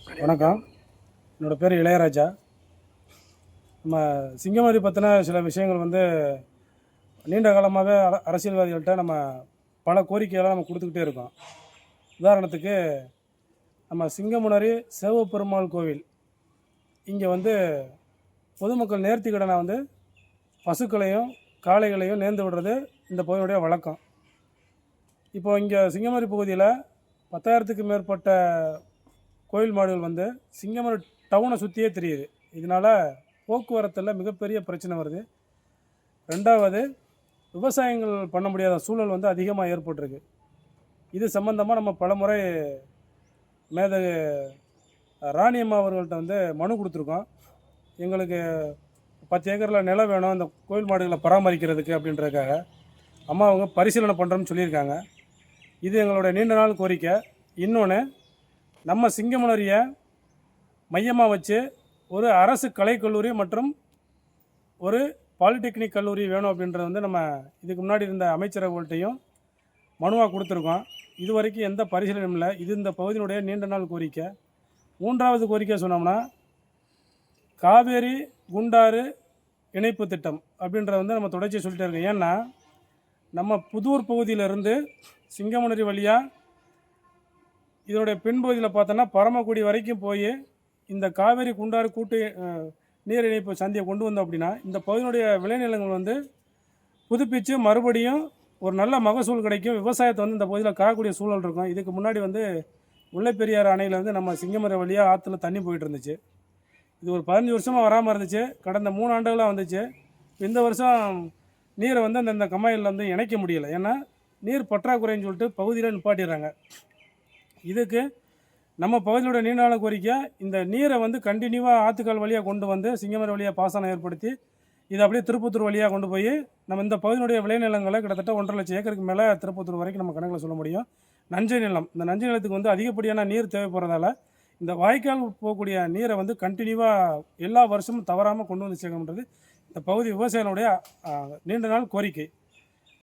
வணக்கம். என்னோடய பேர் இளையராஜா. நம்ம சிங்கமரி பற்றின சில விஷயங்கள் நீண்ட காலமாகவே அரசியல்வாதிகள்கிட்ட நம்ம பல கோரிக்கைகளை நம்ம கொடுத்துக்கிட்டே இருக்கோம். உதாரணத்துக்கு நம்ம சிங்கமுனரி சிவபெருமாள் கோவில் இங்கே பொதுமக்கள் நேர்த்திக்கடனை பசுக்களையும் காளைகளையும் நேர்ந்து விடுறது இந்த பகுதியுடைய வழக்கம். இப்போ இங்கே சிங்கமரி பகுதியில் 10,000க்கு மேற்பட்ட கோயில் மாடுகள் சிங்கமரி டவுனை சுற்றியே தெரியுது. இதனால் போக்குவரத்தில் மிகப்பெரிய பிரச்சனை வருது. ரெண்டாவது, விவசாயங்கள் பண்ண முடியாத சூழல் அதிகமாக ஏற்பட்டிருக்கு. இது சம்பந்தமாக நம்ம பலமுறை மேதகு ராணியம்மா அவர்கள்ட்ட மனு கொடுத்துருக்கோம். எங்களுக்கு 10 ஏக்கரில் நிலம் வேணும் இந்த கோயில் மாடுகளை பராமரிக்கிறதுக்கு அப்படின்றதுக்காக. அம்மா அவங்க பரிசீலனை பண்ணுறோன்னு சொல்லியிருக்காங்க. இது எங்களுடைய நீண்ட நாள் கோரிக்கை. இன்னொன்று, நம்ம சிங்கமுனரியை மையமாக வச்சு ஒரு அரசு கலைக்கல்லூரி மற்றும் ஒரு பாலிடெக்னிக் கல்லூரி வேணும் அப்படின்றது நம்ம இதுக்கு முன்னாடி இருந்த அமைச்சரவர்கள்ட்டையும் மனுவாக கொடுத்துருக்கோம். இது வரைக்கும் எந்த பரிசீலனையும் இல்லை. இது இந்த பகுதியினுடைய நீண்ட நாள் கோரிக்கை. 3வது கோரிக்கை சொன்னோம்னா, காவேரி குண்டாறு இணைப்பு திட்டம் அப்படின்றத நம்ம தொடர்ச்சியை சொல்லிட்டே இருக்கோம். ஏன்னா நம்ம புதூர் பகுதியிலேருந்து சிங்கமுனரி வழியாக இதனுடைய பின்பகுதியில் பார்த்தோன்னா பரமக்குடி வரைக்கும் போய் இந்த காவேரி குண்டாறு கூட்டு நீர் இணைப்பு சந்தியை கொண்டு வந்தோம் அப்படின்னா இந்த பகுதியினுடைய விளைநிலங்கள் புதுப்பித்து மறுபடியும் ஒரு நல்ல மகசூல் கிடைக்கும். விவசாயத்தை இந்த பகுதியில் காக்கக்கூடிய சூழல் இருக்கும். இதுக்கு முன்னாடி முல்லைப்பெரியாறு அணையில் நம்ம சிங்கமரை வழியாக ஆற்றுல தண்ணி போயிட்டு இருந்துச்சு. இது ஒரு 15 வருஷமாக வராமல் இருந்துச்சு. கடந்த 3 ஆண்டுகளாக வந்துச்சு. இந்த வருஷம் நீரை அந்த கம்மாயில் இணைக்க முடியலை. ஏன்னா நீர் பற்றாக்குறைன்னு சொல்லிட்டு பகுதியில் நிப்பாட்டிடுறாங்க. இதுக்கு நம்ம பகுதியோட நீண்ட நாள் கோரிக்கை, இந்த நீரை கண்டினியூவாக ஆற்றுக்கால் வழியாக கொண்டு சிங்கமரை வழியாக பாசனம் ஏற்படுத்தி இதை அப்படியே திருப்பத்தூர் வழியாக கொண்டு போய் நம்ம இந்த பகுதியினுடைய விளைநிலங்களை கிட்டத்தட்ட 1.5 லட்சம் ஏக்கருக்கு மேலே திருப்பத்தூர் வரைக்கும் நம்ம கணக்கில் சொல்ல முடியும். நஞ்சை நிலம், இந்த நஞ்சை நிலத்துக்கு அதிகப்படியான நீர் தேவைப்படுறதால இந்த வாய்க்கால் போகக்கூடிய நீரை கண்டினியூவாக எல்லா வருஷமும் தவறாமல் கொண்டு சேர்க்கணுன்றது இந்த பகுதி விவசாயிகளுடைய நீண்ட நாள் கோரிக்கை.